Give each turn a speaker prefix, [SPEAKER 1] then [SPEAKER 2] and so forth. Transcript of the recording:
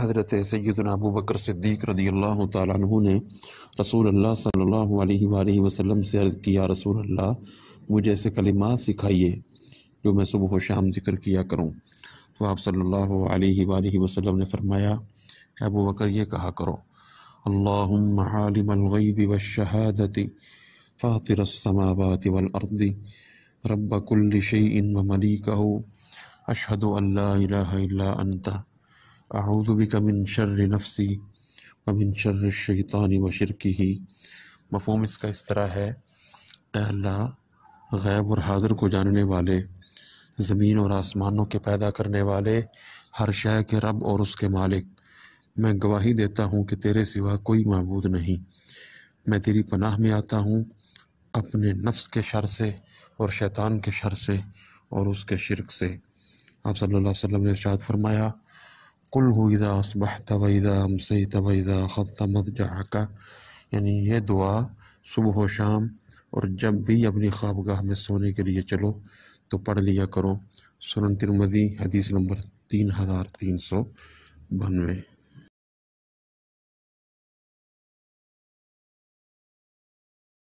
[SPEAKER 1] حضرت سیدنا ابو بکر صدیق رضی اللہ تعالیٰ عنہ نے رسول اللہ صلی اللہ علیہ وآلہ وسلم سے عرض کیا، رسول اللہ مجھے ایسے کلمات سکھائیے جو میں صبح و شام ذکر کیا کروں۔ تو آپ صلی اللہ علیہ وآلہ وسلم نے فرمایا، اے ابو بکر یہ کہا کرو، اللہم عالم الغیب والشہادت فاطر السماوات والارض رب کل شیء وملیکہ اشہد ان لا الہ الا انت اعوذ بک من شر نفسی ومن شر الشیطان وشرکہ۔ مفہوم اس کا اس طرح ہے، اے اللہ غیب اور حاضر کو جاننے والے، زمین اور آسمانوں کے پیدا کرنے والے، ہر شے کے رب اور اس کے مالک، میں گواہی دیتا ہوں کہ تیرے سوا کوئی معبود نہیں۔ میں تیری پناہ میں آتا ہوں اپنے نفس کے شر سے اور شیطان کے شر سے اور اس کے شرک سے۔ آپ صلی اللہ علیہ وسلم نے ارشاد فرمایا، قل ہو اذا اصبحت و اذا امسیت و اذا اخذت مضجعک، یعنی یہ دعا صبح و شام اور جب بھی اپنی خوابگاہ میں سونے کے لیے چلو تو پڑھ لیا کرو۔ سنن ترمذی حدیث نمبر 3392۔